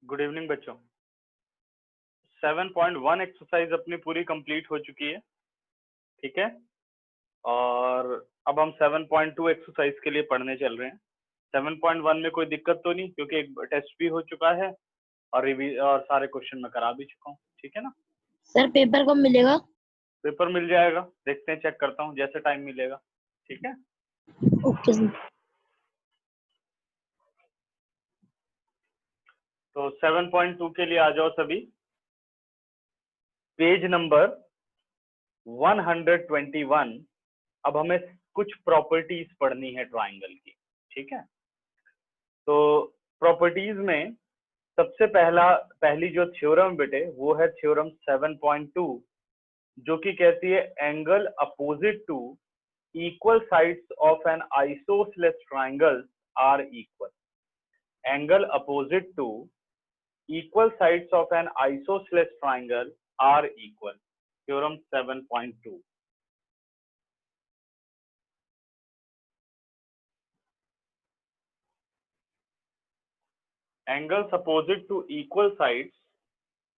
Good evening बच्चों। 7.1 exercise अपनी पूरी कंप्लीट हो चुकी है, ठीक है। और अब हम 7.2 एक्सरसाइज के लिए पढ़ने चल रहे हैं। 7.1 में कोई दिक्कत तो नहीं, क्योंकि एक टेस्ट भी हो चुका है और और सारे क्वेश्चन मैं करा भी चुका हूँ, ठीक है ना। सर पेपर कब मिलेगा? पेपर मिल जाएगा, देखते हैं, चेक करता हूँ जैसे टाइम मिलेगा, ठीक है। Okay sir. तो 7.2 के लिए आ जाओ सभी। Page number 121। अब हमें कुछ प्रॉपर्टीज पढ़नी है ट्राइंगल की, ठीक है। तो प्रॉपर्टीज में सबसे पहली जो थ्योरम बेटे वो है थ्योरम 7.2, जो कि कहती है angle opposite to equal sides of an isosceles triangle are equal. Angle opposite to equal sides of an isosceles triangle are equal, theorem 7.2। angles opposite to equal sides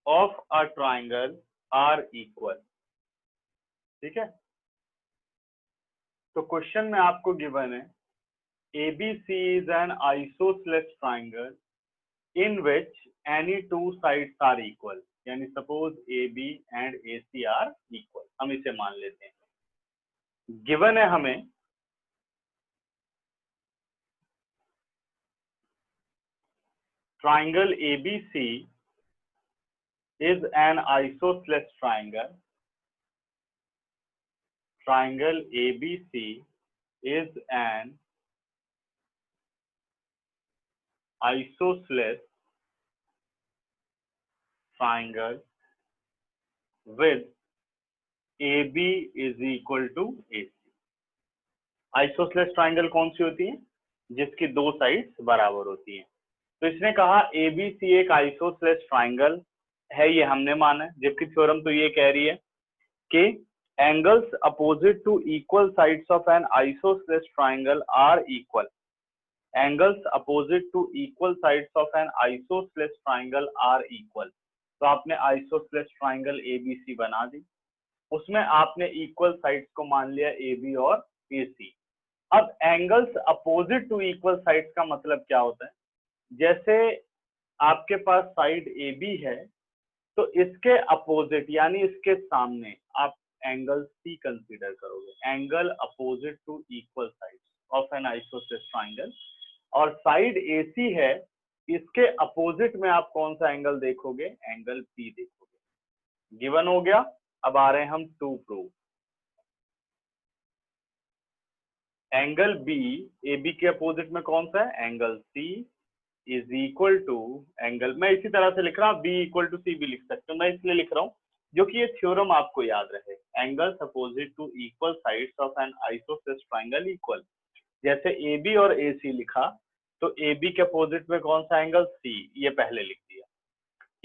of a triangle are equal, ठीक है। तो question में आपको given है ABC is an isosceles triangle in which any two sides are equal, यानी suppose AB and AC are equal, हम इसे मान लेते हैं। गिवन है हमें triangle ABC is an isosceles triangle. Triangle ABC is an isosceles triangle with AB is equal to AC। Isosceles triangle कौन सी होती है? जिसकी दो साइड्स बराबर होती हैं। तो इसने कहा ABC एक आइसोसेलेस ट्राइंगल है, ये हमने माना है, जबकि थ्योरम तो ये कह रही है कि angles opposite to equal sides of an isosceles triangle are equal. Angles opposite to equal sides of an isosceles triangle are equal. तो आपने आइसोसेलेस ट्राइंगल ABC बना दी, उसमें आपने इक्वल साइड्स को मान लिया AB और AC। अब angles opposite to equal sides का मतलब क्या होता है? जैसे आपके पास साइड AB है, तो इसके अपोजिट यानी इसके सामने आप एंगल C कंसीडर करोगे। Angle opposite to equal sides of an isosceles triangle. और साइड AC है, इसके अपोजिट में आप कौन सा एंगल देखोगे? एंगल P देखोगे। गिवन हो गया। अब आ रहे हैं हम to prove. Angle B AB के अपोजिट में कौन सा है? Angle C is equal to angle, मैं इसी तरह से लिख रहा हूँ, B इक्वल टू C भी लिख सकते हो, मैं इसलिए लिख रहा हूँ जो कि ये थ्योरम आपको याद रहे। Angles opposite to equal sides of an isosceles triangle equal. जैसे AB और AC लिखा, तो AB के अपोजिट में कौन सा एंगल? C, ये पहले लिख दिया।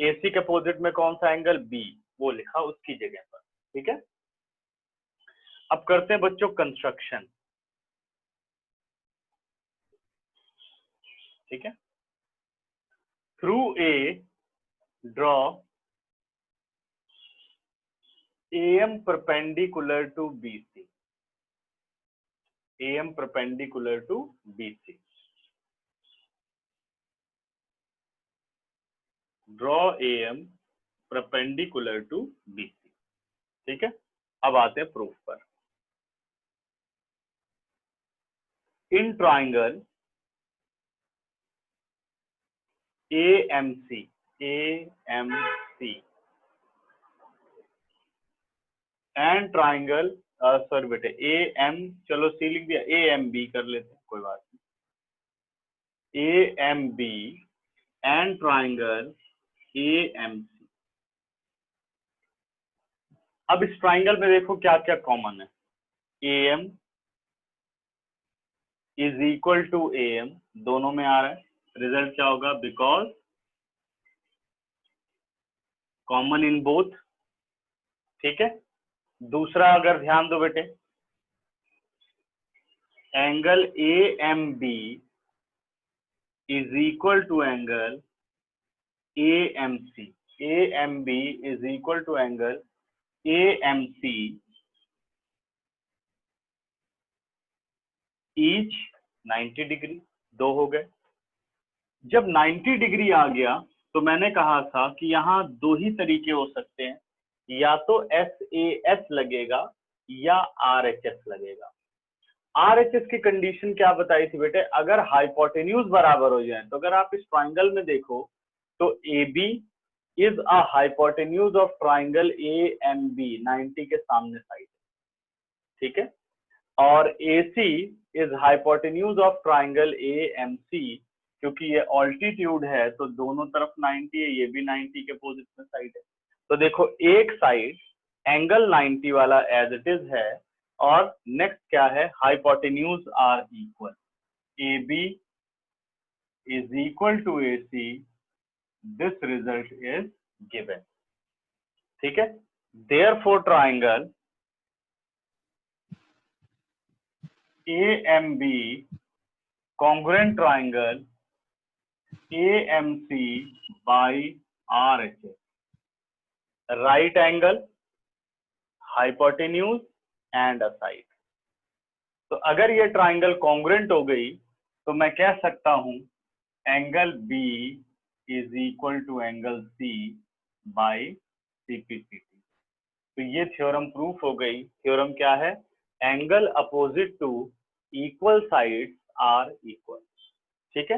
AC के अपोजिट में कौन सा एंगल? B, वो लिखा उसकी जगह पर, ठीक है। अब करते हैं बच्चों कंस्ट्रक्शन, ठीक है। Through A draw AM perpendicular to BC। AM perpendicular to BC। Draw AM perpendicular to BC, ठीक है। अब आते हैं प्रूफ पर। In triangle AMC and triangle sorry बेटे AM, चलो C लिख दिया, AMB कर लेते हैं, कोई बात नहीं। AMB and triangle AMC। अब इस ट्राइंगल में देखो क्या क्या कॉमन है। AM is equal to AM, दोनों में आ रहा है। रिजल्ट क्या होगा? बिकॉज कॉमन इन बोथ, ठीक है। दूसरा अगर ध्यान दो बेटे, angle AMB is equal to angle AMC, AMB is equal to angle AMC each 90 degree. दो हो गए। जब 90 डिग्री आ गया तो मैंने कहा था कि यहाँ दो ही तरीके हो सकते हैं, या तो SAS लगेगा या RHS लगेगा। RHS की कंडीशन क्या बताई थी बेटे? अगर हाइपोटेन्यूज बराबर हो जाए, तो अगर आप इस ट्राइंगल में देखो तो AB is a hypotenuse of triangle AMB 90 के सामने साइड, ठीक है, और AC is hypotenuse of triangle AMC, क्योंकि ये ऑल्टीट्यूड है तो दोनों तरफ 90 है, ये भी 90 के अपोजिट में साइड है। तो देखो एक साइड एंगल 90 वाला एज इट इज है, और नेक्स्ट क्या है? Hypotenuse are equal, AB is equal to AC, this result is given, ठीक है। Therefore triangle AMB congruent triangle AMC by RHS, right angle, hypotenuse and a side। तो अगर ये ट्राइंगल कॉन्ग्रुएंट हो गई तो मैं कह सकता हूं angle B is equal to angle C by CPCT। तो ये थ्योरम प्रूफ हो गई। थ्योरम क्या है? Angle opposite to equal sides are equal, ठीक है।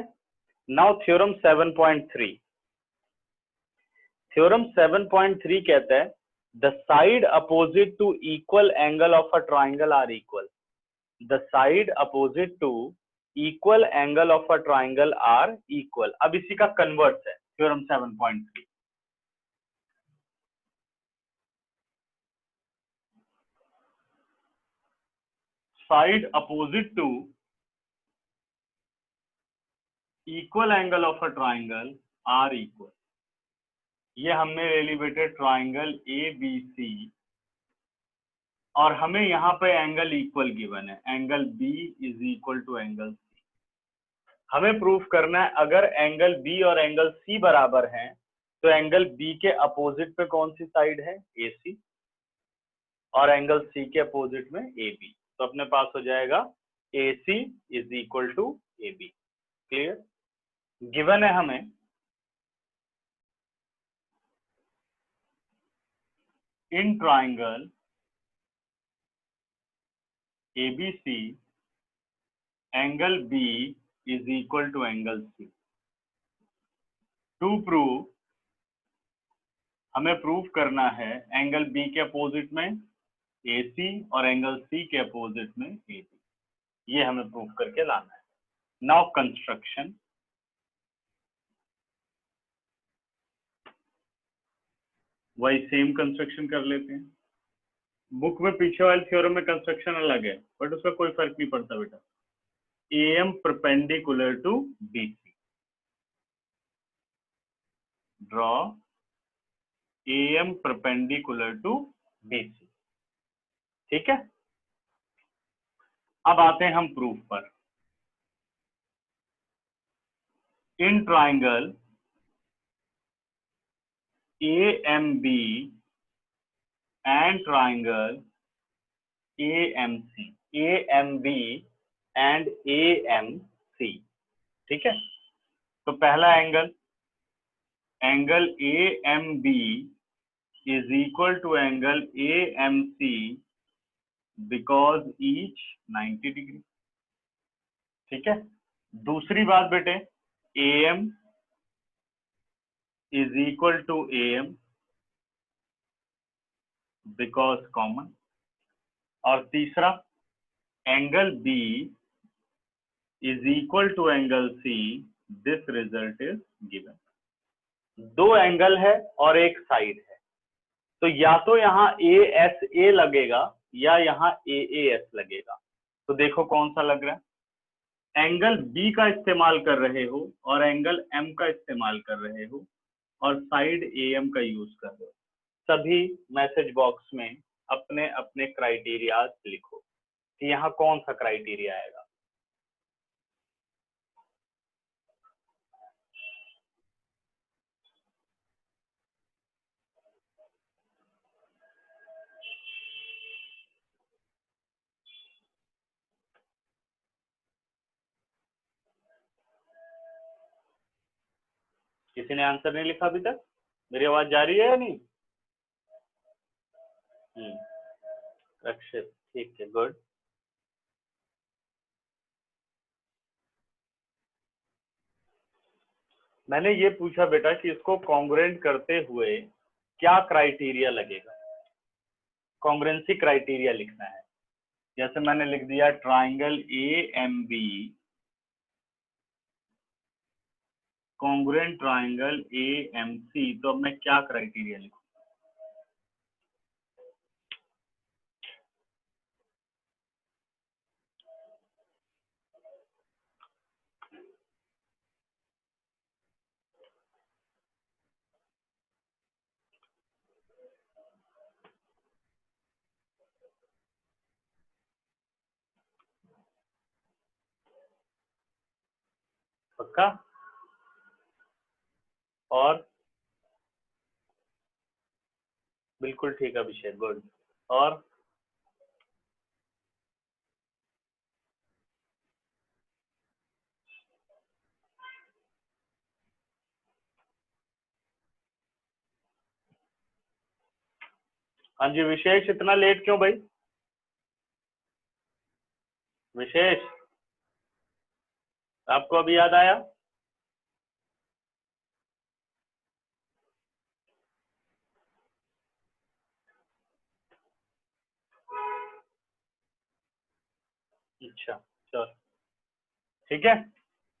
नाउ थ्योरम 7.3, थ्योरम 7.3 कहता है the side opposite to equal angle of a triangle are equal, the side opposite to equal angle of a triangle are equal. अब इसी का converse है theorem 7.3। Side opposite to equal angle of a triangle are equal, ये हमने ले ली बेटे triangle ABC, और हमें यहाँ पे एंगल इक्वल गिवन है, angle B is equal to angle C। हमें प्रूफ करना है अगर एंगल B और एंगल C बराबर हैं तो एंगल B के अपोजिट पे कौन सी साइड है? AC, और एंगल C के अपोजिट में AB। तो अपने पास हो जाएगा AC is equal to AB। Clear? Given है हमें in triangle ABC angle B is equal to angle C। To prove हमें प्रूफ करना है एंगल B के अपोजिट में AC और एंगल C के अपोजिट में AB। ये हमें प्रूफ करके लाना है। नाउ कंस्ट्रक्शन, वही सेम कंस्ट्रक्शन कर लेते हैं। बुक में पीछे वाले थ्योरम में कंस्ट्रक्शन अलग है, बट उसका कोई फर्क नहीं पड़ता बेटा। AM perpendicular to BC, draw AM perpendicular to BC, ठीक है। अब आते हैं हम प्रूफ पर। In triangle AMB and triangle AMC, AMB and AMC, ठीक है। तो पहला angle AMB is equal to angle AMC because each 90 degree, ठीक है। दूसरी बात बेटे, AM is equal to AM because common, और तीसरा angle B is equal to angle C, this result is given. दो एंगल है और एक साइड है, तो या तो यहाँ ASA लगेगा या यहाँ AAS लगेगा। तो देखो कौन सा लग रहा है। एंगल B का इस्तेमाल कर रहे हो और एंगल M का इस्तेमाल कर रहे हो और साइड AM का यूज कर रहे हो। सभी मैसेज बॉक्स में अपने अपने क्राइटेरिया लिखो कि यहाँ कौन सा क्राइटेरिया आएगा। किसी ने आंसर नहीं लिखा अभी तक? मेरी आवाज जा रही है या नहीं? रक्षित, ठीक है, गुड। मैंने ये पूछा बेटा कि इसको कॉन्ग्रुएंट करते हुए क्या क्राइटेरिया लगेगा। कॉन्ग्रुएंसी क्राइटेरिया लिखना है। जैसे मैंने लिख दिया triangle A M B congruent triangle A M C, तो अब मैं क्या क्राइटेरिया लिखूं? पक्का? और बिल्कुल ठीक है अभिषेक, गुड। और हाँ जी विशेष, इतना लेट क्यों भाई? विशेष, आपको अभी याद आया? अच्छा चलो ठीक है।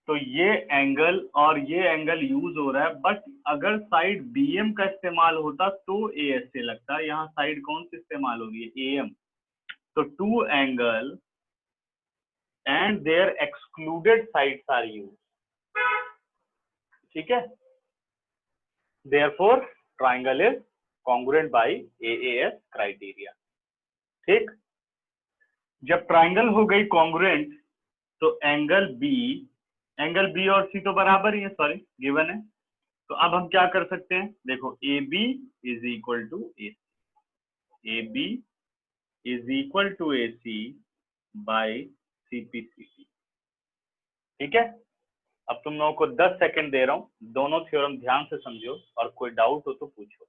तो ये एंगल और ये एंगल यूज हो रहा है, बट अगर साइड बीएम का इस्तेमाल होता तो ए एस से लगता। यहाँ साइड कौन सी इस्तेमाल हो रही है? एएम। तो two angle and their excluded sides are use. ठीक है, therefore triangle is congruent by AAS criteria. ठीक, जब ट्राइंगल हो गई कॉन्ग्रुएंट तो एंगल बी और सी तो बराबर ही है, सॉरी गिवन है। तो अब हम क्या कर सकते हैं? देखो A B is equal to A B is equal to A C by C P C T. ठीक है, अब तुम लोगों को 10 सेकंड दे रहा हूं, दोनों थ्योरम ध्यान से समझो और कोई डाउट हो तो पूछो।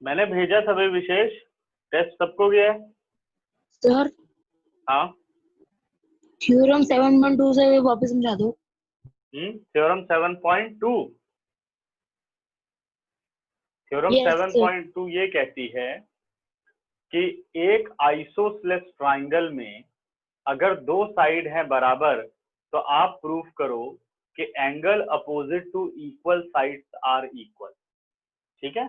मैंने भेजा था भाई विशेष, टेस्ट सबको गया है? सर हाँ, थ्योरम 7.2 से वापस समझा दो। थ्योरम 7.2। Theorem yes sir. 7.2 ये कहती है कि एक आइसोसेलेस ट्राइंगल में अगर दो साइड हैं बराबर तो आप प्रूफ करो कि angle opposite to equal sides are equal. ठीक है,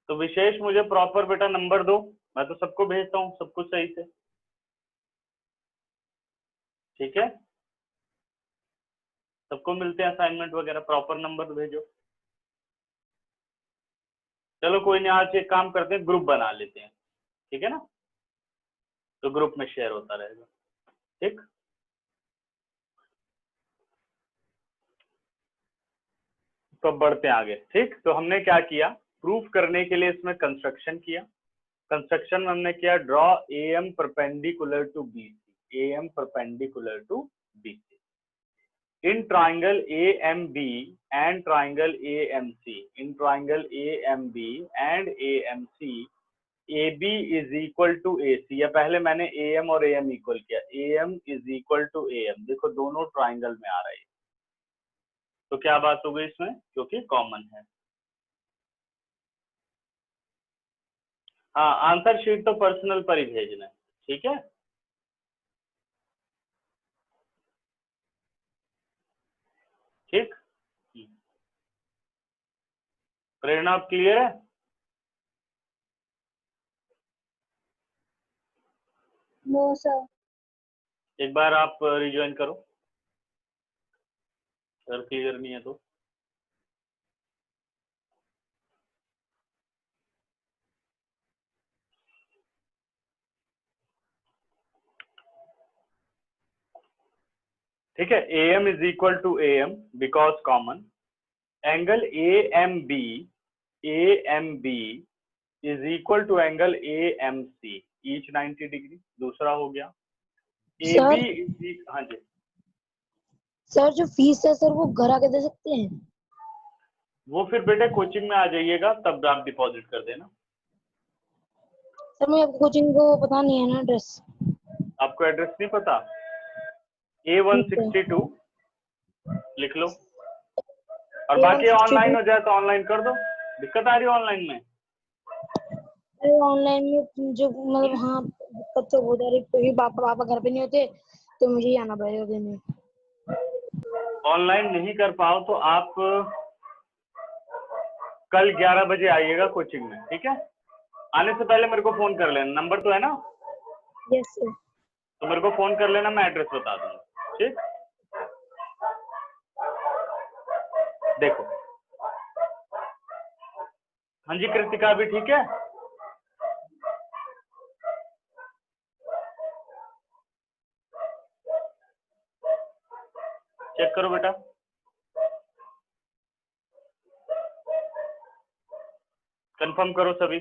तो विशेष मुझे प्रॉपर बेटा नंबर दो, मैं तो सबको भेजता हूँ सब कुछ सही से। ठीक है, सबको मिलते हैं असाइनमेंट वगैरह, प्रॉपर नंबर भेजो। चलो कोई नहीं, आज एक काम करते हैं, ग्रुप बना लेते हैं। ठीक है ना, तो ग्रुप में शेयर होता रहेगा। ठीक, तो बढ़ते हैं आगे। ठीक, तो हमने क्या किया, प्रूफ करने के लिए इसमें कंस्ट्रक्शन किया। कंस्ट्रक्शन में हमने किया draw A M perpendicular to B C, A M perpendicular to B C in triangle A M B and triangle A M C, in triangle A M B and A M C A B is equal to A C, या पहले मैंने A M और ए M equal किया, A M is equal to A M. देखो दोनों triangle में आ रहा है, तो क्या बात हो गई इसमें, क्योंकि कॉमन है। हाँ, आंसर शीट तो पर्सनल पर ही भेजना है। ठीक है, ठीक। प्रेरणा आप क्लियर है? No sir. एक बार आप रिज्वाइन करो अगर क्लियर नहीं है तो। ठीक है, AM is equal to AM because common, angle AMB is equal to angle AMC each 90 degree, दूसरा हो गया। AB सर इज, हाँ जी सर जो फीस है सर वो घर आके दे सकते हैं? वो फिर बेटे कोचिंग में आ जाइएगा तब आप डिपॉजिट कर देना। सर मैं आपको कोचिंग को पता नहीं है ना एड्रेस। आपको एड्रेस नहीं पता? ठीक है। A162 लिख लो, और बाकी ऑनलाइन 162। हो जाए तो ऑनलाइन कर दो। दिक्कत आ रही है ऑनलाइन में? अरे ऑनलाइन में जो मतलब हाँ दिक्कत तो हो जा रही क्योंकि पापा पापा घर पे नहीं होते तो मुझे ही आना पड़ेगा देने। ऑनलाइन नहीं कर पाओ तो आप कल 11 बजे आइएगा कोचिंग में, ठीक है? आने से पहले मेरे को फोन कर लेना, नंबर तो है ना? Yes sir. तो मेरे को फोन कर लेना, मैं एड्रेस बता दूंगा, ठीक? देखो, हाँ जी कृतिका भी ठीक है? चेक करो बेटा। कंफर्म करो सभी।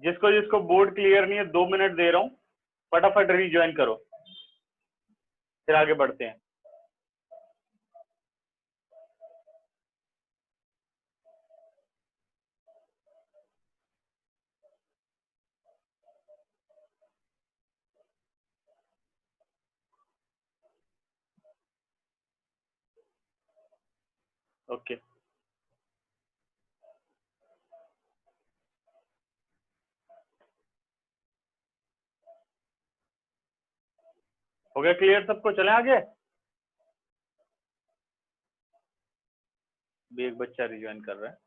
जिसको जिसको बोर्ड क्लियर नहीं है 2 मिनट दे रहा हूँ, फटाफट रीज्वाइन करो, फिर आगे बढ़ते हैं। ओके, हो गया क्लियर सबको? चले आगे। भी एक बच्चा रिज्वाइन कर रहा है।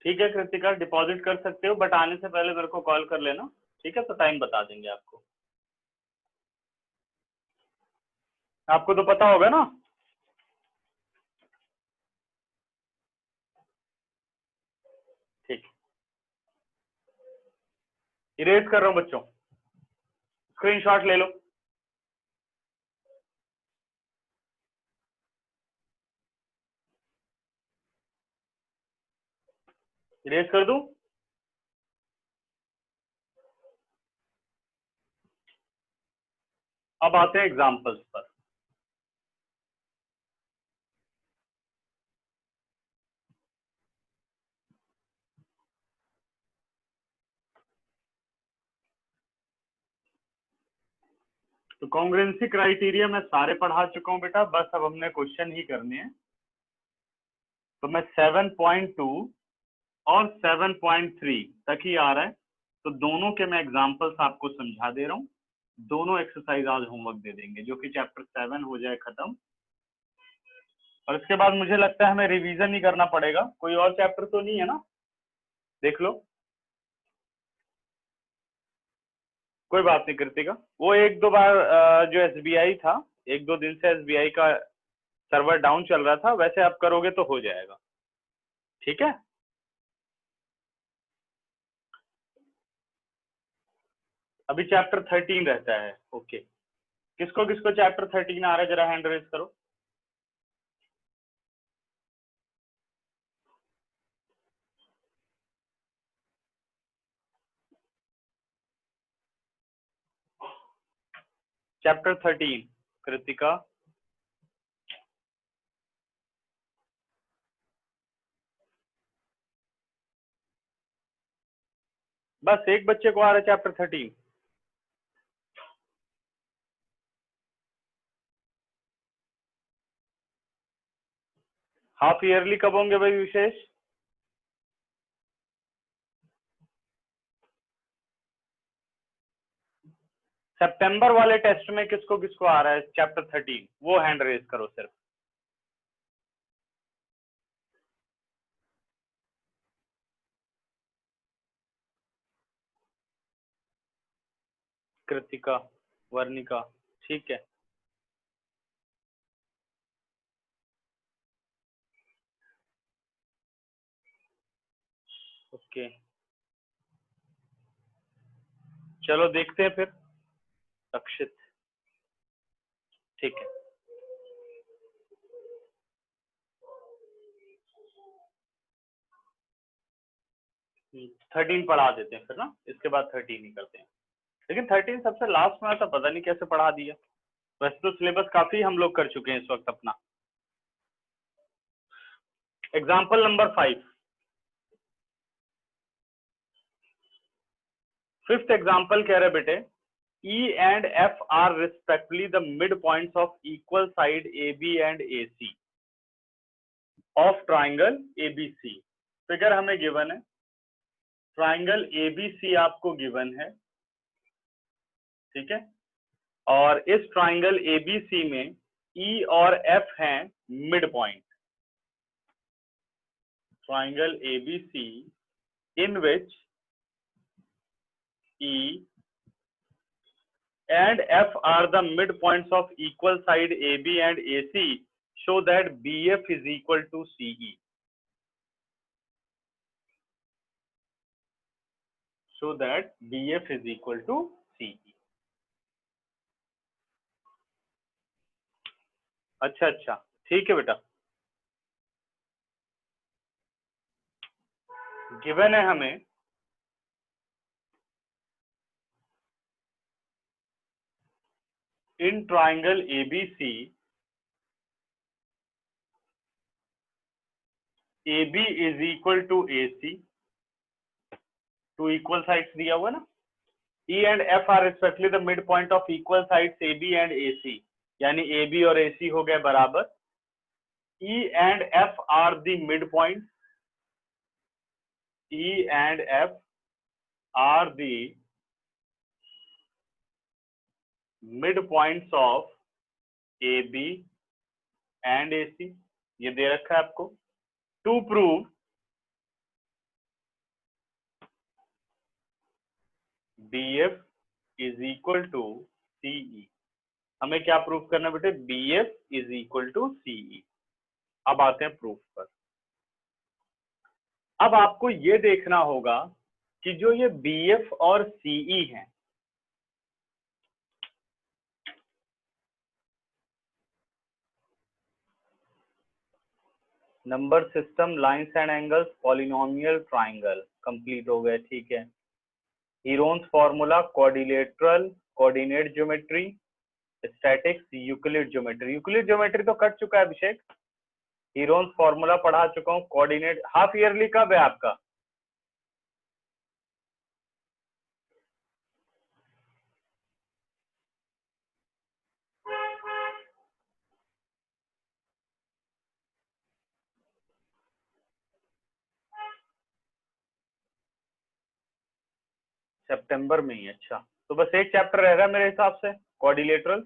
ठीक है कृतिका, डिपॉजिट कर सकते हो, बट आने से पहले मेरे को कॉल कर लेना, ठीक है? तो टाइम बता देंगे आपको। आपको तो पता होगा ना? ठीक, इरेज कर रहा हूँ बच्चों, स्क्रीनशॉट ले लो। इरेज कर दूं? अब आते हैं एग्जांपल्स पर। तो कॉन्ग्रुएंसी क्राइटेरिया मैं सारे पढ़ा चुका हूं बेटा, बस अब हमने क्वेश्चन ही करने हैं। तो मैं 7.2 और 7.3 तक ही आ रहा है, तो दोनों के मैं एग्जांपल्स आपको समझा दे रहा हूँ। दोनों एक्सरसाइज आज होमवर्क दे देंगे, जो कि चैप्टर 7 हो जाए खत्म, और इसके बाद मुझे लगता है हमें रिवीजन ही करना पड़ेगा। कोई और चैप्टर तो नहीं है ना? देख लो, कोई बात नहीं कृतिका, वो एक दो बार जो एसबीआई था, एक दो दिन से एसबीआई का सर्वर डाउन चल रहा था, वैसे आप करोगे तो हो जाएगा, ठीक है? अभी चैप्टर 13 रहता है। ओके, किसको किसको चैप्टर 13 आ रहा है, जरा हैंड रेज करो। चैप्टर 13 कृतिका, बस एक बच्चे को आ रहा है चैप्टर 13। हाफ ईयरली कब होंगे भाई विशेष? सितंबर वाले टेस्ट में किसको किसको आ रहा है चैप्टर 13, वो हैंड रेज करो सिर्फ। कृतिका, वर्णिका, ठीक है। ओके, चलो देखते हैं फिर। अक्षित, ठीक है। हम्म, 13 पढ़ा देते हैं फिर ना, इसके बाद 13 ही करते हैं। लेकिन 13 सबसे लास्ट में था, पता नहीं कैसे पढ़ा दिया। वैसे तो सिलेबस काफी हम लोग कर चुके हैं इस वक्त अपना। एग्जाम्पल नंबर 5, फिफ्थ एग्जाम्पल कह रहे बेटे, E and F are respectively the midpoints of equal side AB and AC of triangle ABC। Figure हमें गिवन है, ट्राइंगल ABC आपको गिवन है, ठीक है। और इस ट्राइंगल ABC में E और F हैं mid point. Triangle ABC in which E and F are the midpoints of equal side AB and AC, show that BF is equal to CE। So that BF is equal to CE। अच्छा अच्छा, ठीक है बेटा। Given है हमें in triangle ABC AB is equal to AC, two equal sides दिया हुआ ना। E and F are respectively the midpoint of equal sides AB and AC, यानी AB और AC हो गए बराबर। E and F are the midpoints, E and F are the midpoints of AB and AC, ये दे रखा है आपको। To prove BF is equal to CE, हमें क्या प्रूफ करना बेटे? BF is equal to CE। अब आते हैं प्रूफ पर। अब आपको ये देखना होगा कि जो ये BF और CE हैं, number system, lines and angles, polynomial, triangle complete हो गए, ठीक है। Heron's formula, quadrilateral, coordinate geometry, statics, Euclid geometry. Euclid geometry तो कट चुका है अभिषेक, हीरोन्स फॉर्मूला पढ़ा चुका हूँ। कोऑर्डिनेट हाफ ईयरली कब है आपका? सितंबर में ही, अच्छा। तो बस एक चैप्टर रह रहा है मेरे हिसाब से, कोऑर्डिनेटरल,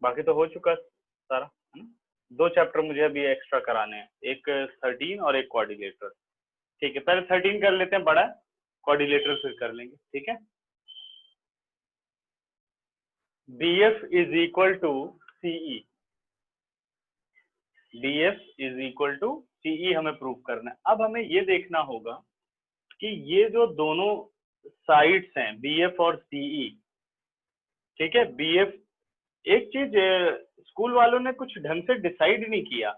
बाकी तो हो चुका सारा, है ना। दो चैप्टर मुझे अभी एक्स्ट्रा कराने हैं, एक 13 और एक कोऑर्डिनेटर। ठीक है, पहले 13 कर लेते हैं, बड़ा कोऑर्डिनेटर फिर कर लेंगे, ठीक है। BF is equal to CE, BF is equal to CE हमें प्रूव करना है। अब हमें ये देखना होगा कि ये जो दोनों साइड्स हैं BF और CE, ठीक है। BF, एक चीज स्कूल वालों ने कुछ ढंग से डिसाइड नहीं किया।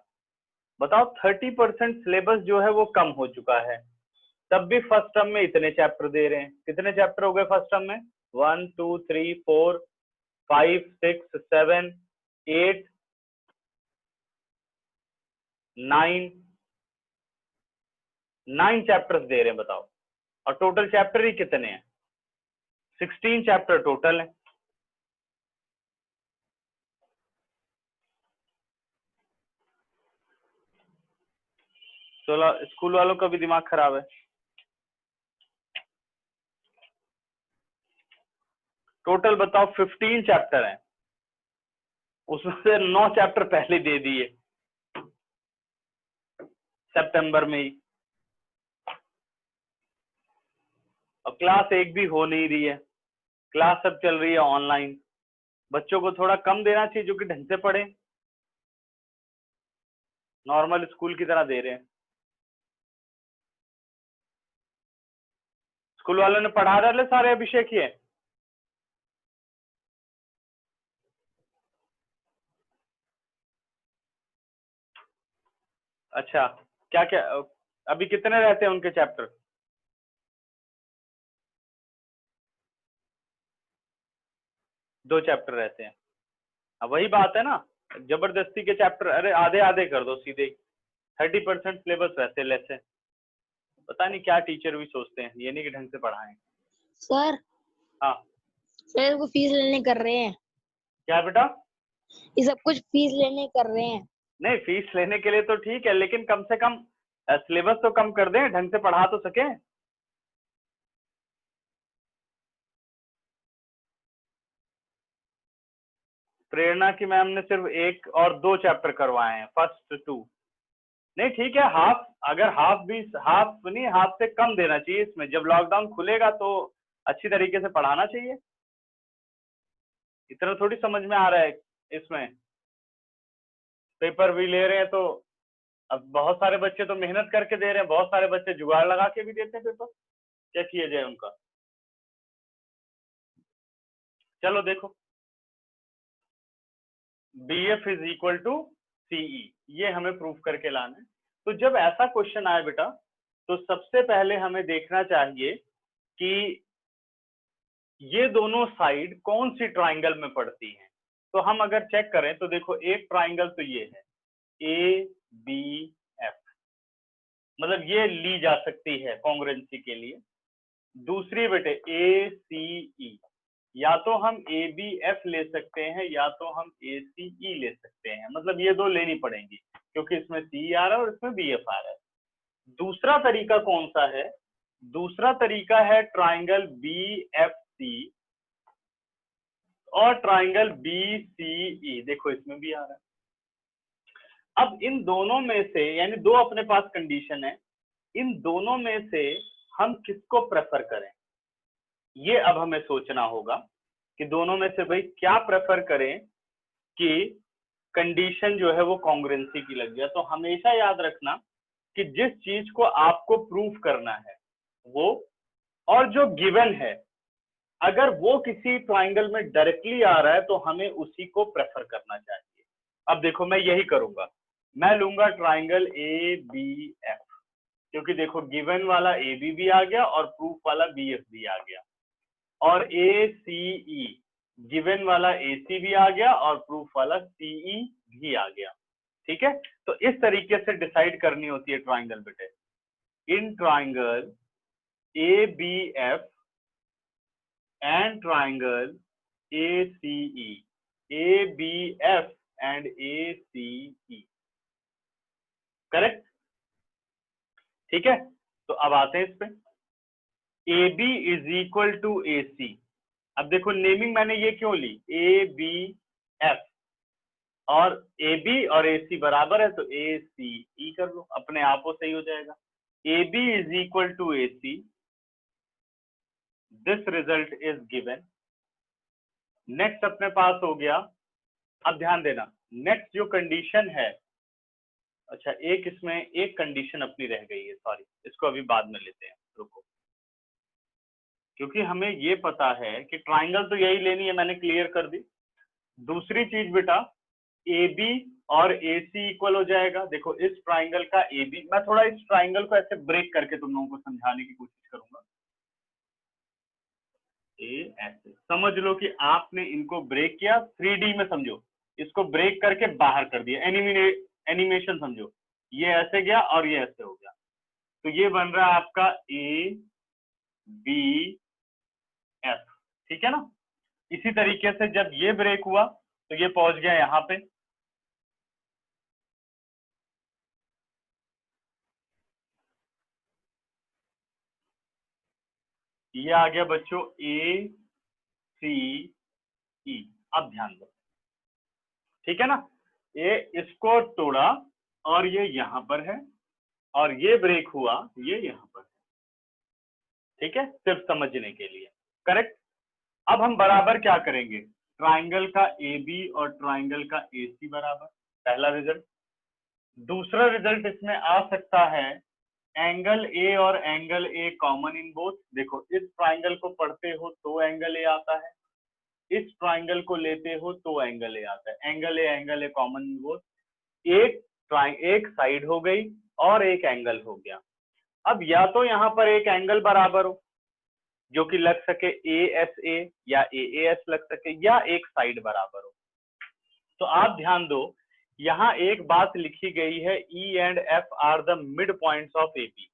बताओ 30% सिलेबस जो है वो कम हो चुका है, तब भी फर्स्ट टर्म में इतने चैप्टर दे रहे हैं। कितने चैप्टर हो गए फर्स्ट टर्म में? 1 2 3 4 5 6 7 8 9 चैप्टर्स दे रहे हैं। बताओ, और टोटल चैप्टर ही कितने हैं? 16 चैप्टर टोटल है। चलो, स्कूल वालों का भी दिमाग खराब है। टोटल बताओ 15 चैप्टर हैं, उसमें से 9 चैप्टर पहले दे दिए सितंबर में ही, और क्लास एक भी हो नहीं रही है। क्लास सब चल रही है ऑनलाइन। बच्चों को थोड़ा कम देना चाहिए जो कि ढंग से पढ़े, नॉर्मल स्कूल की तरह दे रहे हैं। स्कूल वालों ने पढ़ा डाले सारे अभिषेक ही है। अच्छा, क्या क्या अभी कितने रहते हैं उनके चैप्टर? 2 चैप्टर रहते हैं। अब वही बात है ना, जबरदस्ती के चैप्टर, अरे आधे आधे कर दो सीधे। 30% सिलेबस वैसे लेस है। पता नहीं क्या टीचर भी सोचते हैं, ये नहीं कि ढंग से पढ़ाएं। सर, हाँ सर को फीस लेने कर रहे हैं। क्या बेटा? ये सब कुछ फीस लेने कर रहे हैं। नहीं, फीस लेने के लिए तो ठीक है, लेकिन कम से कम सिलेबस तो कम कर दें, ढंग से पढ़ा तो सके। प्रेरणा की मैम ने सिर्फ 1 और 2 चैप्टर करवाए हैं, फर्स्ट 2। नहीं ठीक है, हाफ, अगर हाफ भी, हाफ नहीं, हाफ से कम देना चाहिए इसमें। जब लॉकडाउन खुलेगा तो अच्छी तरीके से पढ़ाना चाहिए। इतना थोड़ी समझ में आ रहा है इसमें, पेपर भी ले रहे हैं तो अब बहुत सारे बच्चे तो मेहनत करके दे रहे हैं, बहुत सारे बच्चे जुगाड़ लगा के भी देते हैं पेपर। क्या किया जाए उनका? चलो देखो, BF is equal to CE, ये हमें प्रूफ करके लाना है। तो जब ऐसा क्वेश्चन आए बेटा, तो सबसे पहले हमें देखना चाहिए कि ये दोनों साइड कौन सी ट्राइंगल में पड़ती हैं। तो हम अगर चेक करें तो देखो, एक ट्राइंगल तो ये है ABF, मतलब ये ली जा सकती है कॉन्ग्रुएंसी के लिए। दूसरी बेटे ACE, या तो हम ABF ले सकते हैं या तो हम ACE ले सकते हैं, मतलब ये दो लेनी पड़ेंगी क्योंकि इसमें CE आ रहा है और इसमें BF आ रहा है। दूसरा तरीका कौन सा है? दूसरा तरीका है ट्राइंगल BFC और ट्राइंगल BCE, देखो इसमें भी आ रहा है। अब इन दोनों में से, यानी दो अपने पास कंडीशन है, इन दोनों में से हम किसको प्रेफर करें, ये अब हमें सोचना होगा कि दोनों में से भाई क्या प्रेफर करें कि कंडीशन जो है वो कॉन्ग्रुएंसी की लग जाए। तो हमेशा याद रखना कि जिस चीज को आपको प्रूफ करना है वो, और जो गिवन है, अगर वो किसी ट्राइंगल में डायरेक्टली आ रहा है तो हमें उसी को प्रेफर करना चाहिए। अब देखो मैं यही करूंगा, मैं लूंगा ट्राइंगल ABF, क्योंकि देखो गिवन वाला AB भी आ गया और प्रूफ वाला BF भी आ गया, और ACE, गिवन वाला AC भी आ गया और प्रूफ वाला CE भी आ गया। ठीक है, तो इस तरीके से डिसाइड करनी होती है ट्राइंगल बेटे। In triangle ABF and triangle ACE, ABF and ACE, correct? ठीक है, तो अब आते हैं इस पे। AB is equal to AC। अब देखो नेमिंग मैंने ये क्यों ली, ABF, और AB और AC बराबर है तो ACE कर लो, अपने आप वो सही हो जाएगा। AB is equal to AC, this result is given. Next अपने पास हो गया, अब ध्यान देना, नेक्स्ट जो कंडीशन है, अच्छा एक इसमें एक कंडीशन अपनी रह गई है, सॉरी, इसको अभी बाद में लेते हैं, रुको। क्योंकि हमें ये पता है कि ट्राइंगल तो यही लेनी है, मैंने क्लियर कर दी। दूसरी चीज बेटा, ए बी और ए सी इक्वल हो जाएगा। देखो इस ट्राइंगल का ए बी, मैं थोड़ा इस ट्राइंगल को ऐसे ब्रेक करके तुम लोगों को समझाने की कोशिश करूंगा। ए ऐसे समझ लो कि आपने इनको ब्रेक किया, 3D में समझो, इसको ब्रेक करके बाहर कर दिया, एनिमेशन समझो, ये ऐसे गया और ये ऐसे हो गया, तो ये बन रहा है आपका ए बी एफ, ठीक है ना। इसी तरीके से जब ये ब्रेक हुआ तो ये पहुंच गया यहां पे, ये आ गया बच्चों ए सी ई। अब ध्यान दो, ठीक है ना, ये इसको तोड़ा और ये यहां पर है, और ये ब्रेक हुआ ये यहां पर है, ठीक है, सिर्फ समझने के लिए, करेक्ट। अब हम बराबर क्या करेंगे, ट्राइंगल का ए बी और ट्राइंगल का ए सी बराबर, पहला रिजल्ट। दूसरा रिजल्ट इसमें आ सकता है एंगल ए और angle A common in both. देखो इस ट्राइंगल को पढ़ते हो तो एंगल ए आता है, इस ट्राइंगल को लेते हो तो एंगल ए आता है, angle A common in both. एक साइड हो गई और एक एंगल हो गया। अब या तो यहाँ पर एक एंगल बराबर हो जो कि लग सके ए एस ए या ए एस लग सके, या एक साइड बराबर हो। तो आप ध्यान दो, यहाँ एक बात लिखी गई है, E and F are the mid points of AB।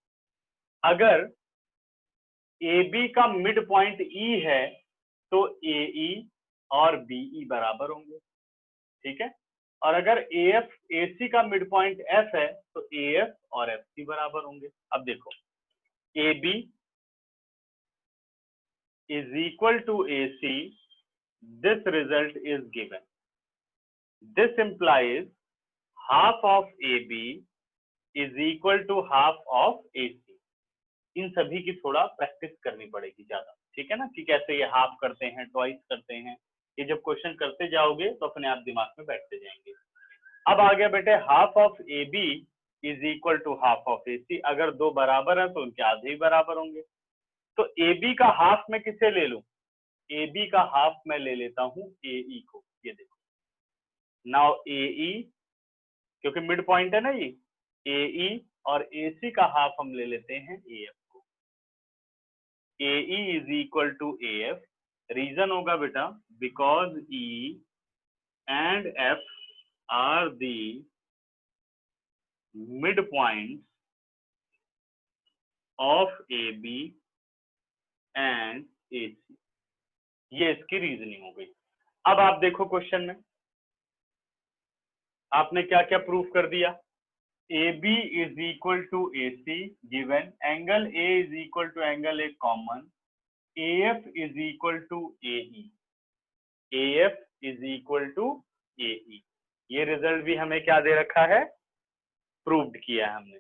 अगर AB का मिड पॉइंट E है तो AE और BE बराबर होंगे, ठीक है। और अगर AF AC का मिड पॉइंट F है तो AF और FC बराबर होंगे। अब देखो AB is equal to AC, this result is given. This implies half of AB is equal to half of AC. इन सभी की थोड़ा प्रैक्टिस करनी पड़ेगी ज्यादा, ठीक है ना, कि कैसे ये हाफ करते हैं, ट्वाइस करते हैं, ये जब क्वेश्चन करते जाओगे तो अपने आप दिमाग में बैठते जाएंगे। अब आ गया बेटे, half of A B is equal to half of A C. अगर दो बराबर है तो उनके आधे ही बराबर होंगे। तो ए बी का हाफ में किसे ले लूं, ए बी का हाफ मैं ले लेता हूं ए ई को। ये देखो नाउ ए ई, क्योंकि मिड पॉइंट है ना ये, ए ई और ए सी का हाफ हम ले लेते हैं ए एफ को। A E is equal to A F, reason होगा बेटा because E and F are the midpoint of A B and A C. ये इसकी रीजनिंग हो गई। अब आप देखो क्वेश्चन में आपने क्या क्या प्रूफ कर दिया। A B is equal to A C given, angle A is equal to angle A common, A F is equal to A E, A F is equal to A E. ये result भी हमें क्या दे रखा है, proved किया है हमने।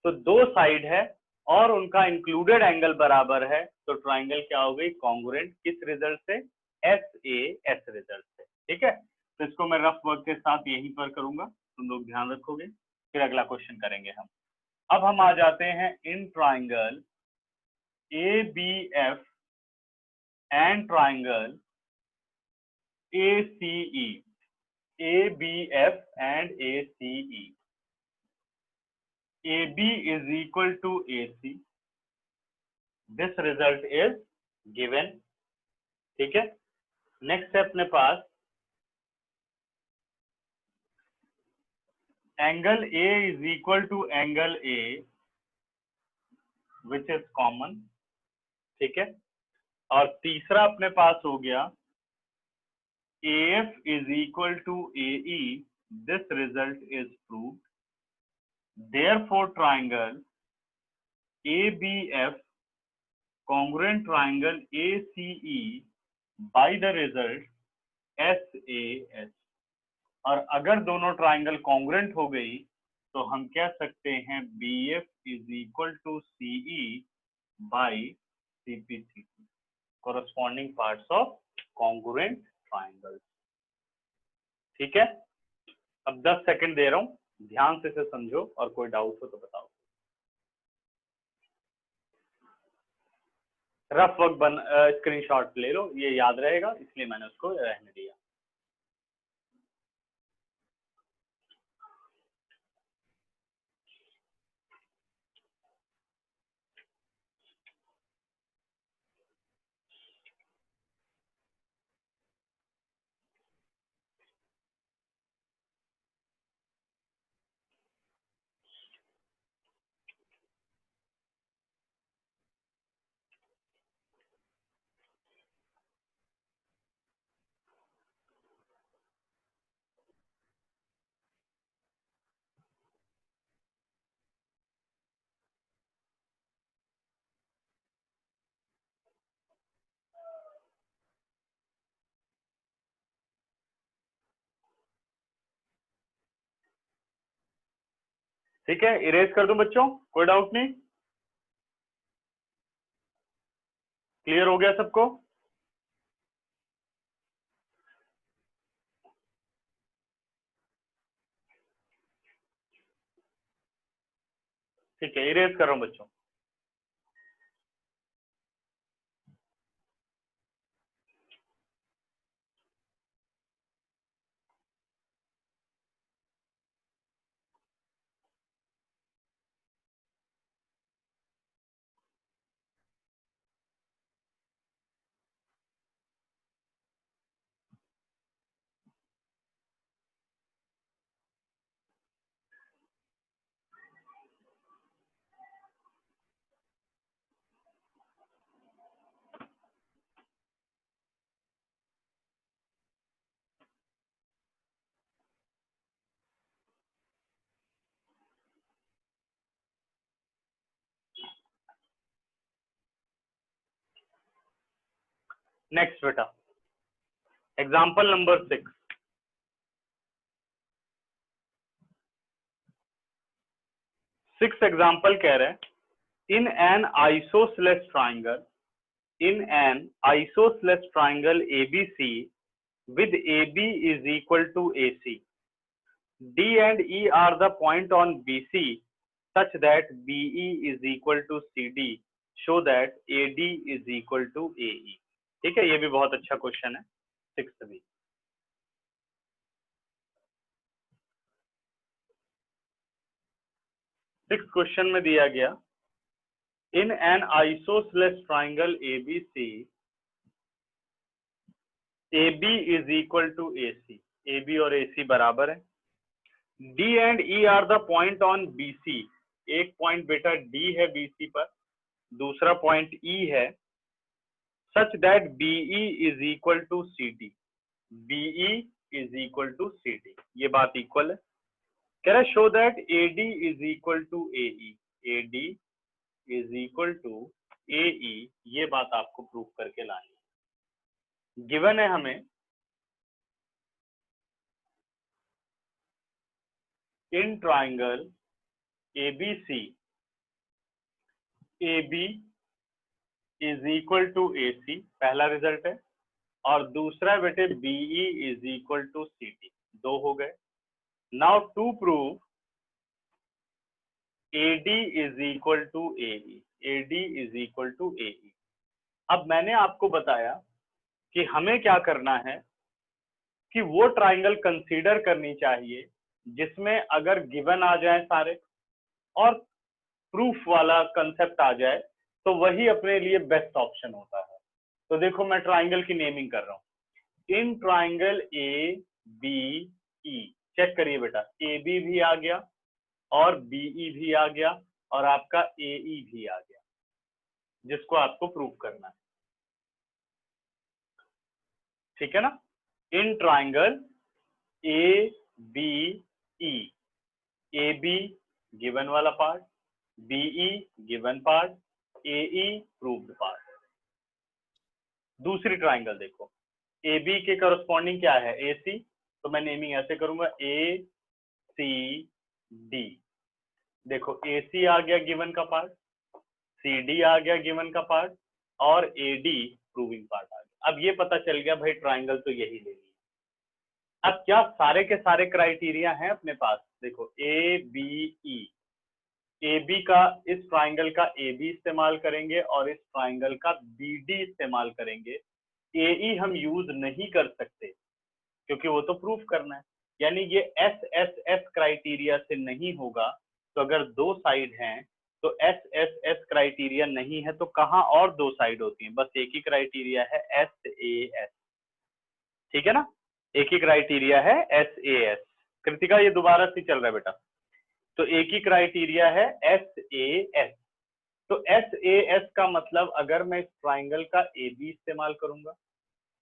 तो दो साइड है और उनका इंक्लूडेड एंगल बराबर है, तो ट्राइंगल क्या हो गई, कॉन्ग्रुएंट। किस रिजल्ट से, एस ए एस रिजल्ट से, ठीक है। तो इसको मैं रफ वर्क के साथ यहीं पर करूंगा, तुम लोग ध्यान रखोगे, फिर अगला क्वेश्चन करेंगे हम। अब हम आ जाते हैं in triangle A B F and triangle A C E, A B F and A C E. AB is equal to AC. This result is given, ठीक है। नेक्स्ट है अपने पास angle A is equal to angle A which is common, ठीक है। और तीसरा अपने पास हो गया AF is equal to AE. This result is proved. Therefore, triangle ABF congruent triangle ACE by the result SAS। और अगर दोनों ट्राइंगल कॉन्ग्रुएंट हो गई तो हम कह सकते हैं BF is equal to CE by CP3, corresponding parts of congruent triangles, ठीक है। अब 10 सेकंड दे रहा हूं, ध्यान से इसे समझो और कोई डाउट हो तो बताओ। रफ वर्क स्क्रीनशॉट ले लो, ये याद रहेगा, इसलिए मैंने उसको रहने दिया। ठीक है, इरेज कर दूं बच्चों, कोई डाउट नहीं? क्लियर हो गया सबको? ठीक है, इरेज कर रहा हूं बच्चों। नेक्स्ट बेटा, एग्जाम्पल नंबर 6। 6 एग्जाम्पल कह रहे हैं, in an isosceles triangle, in an isosceles triangle ABC with AB is equal to AC, D and E are the point on BC such that BE is equal to CD, show that AD is equal to AE। ठीक है, ये भी बहुत अच्छा question है, 6th भी। 6th question में दिया गया, in an isosceles triangle ABC AB is equal to AC, AB और AC बराबर है। D and E are the point on BC, एक पॉइंट बेटा D है BC पर, दूसरा पॉइंट E है, such that BE is equal to CD, BE is equal to CD, ये बात इक्वल है। कह रहा है show that AD is equal to AE, AD is equal to AE, ये बात आपको प्रूव करके लानी है। गिवन है हमें in triangle ABC AB is equal to AC, पहला रिजल्ट है, और दूसरा बेटे BE is equal to CD, दो हो गए। Now to prove AD is equal to AE, AD is equal to AE। अब मैंने आपको बताया कि हमें क्या करना है कि वो ट्राइंगल कंसीडर करनी चाहिए जिसमें अगर गिवन आ जाए सारे और प्रूफ वाला कंसेप्ट आ जाए तो वही अपने लिए बेस्ट ऑप्शन होता है। तो देखो मैं ट्राइंगल की नेमिंग कर रहा हूं, इन ट्राइंगल ABE, चेक करिए बेटा, AB भी आ गया और BE भी आ गया और आपका AE भी आ गया, जिसको आपको प्रूफ करना है। ठीक है ना, in triangle ABE, AB given वाला part, BE given part, AE proved part. दूसरी ट्राइंगल देखो, AB के करस्पॉन्डिंग क्या है, AC, तो मैं नेमिंग ऐसे करूंगा ACD। देखो AC आ गया गिवन का पार्ट, CD आ गया गिवन का पार्ट और AD प्रूविंग पार्ट आ गया। अब ये पता चल गया भाई ट्राइंगल तो यही ले लिया। अब क्या सारे के सारे क्राइटेरिया हैं अपने पास, देखो ABE ए बी का, इस ट्राइंगल का ए बी इस्तेमाल करेंगे और इस ट्राइंगल का बी डी इस्तेमाल करेंगे। ए ई हम यूज नहीं कर सकते क्योंकि वो तो प्रूफ करना है, यानी ये एस एस एस क्राइटेरिया से नहीं होगा। तो अगर दो साइड हैं तो एस एस एस क्राइटेरिया नहीं है, तो कहाँ और दो साइड होती हैं? बस एक ही क्राइटेरिया है, एस ए एस। ठीक है ना, एक ही क्राइटेरिया है, एस ए एस। कृतिका ये दोबारा से चल रहा है बेटा, तो एक ही क्राइटेरिया है, एस ए एस। तो एस ए एस का मतलब अगर मैं इस ट्राइंगल का ए बी इस्तेमाल करूंगा,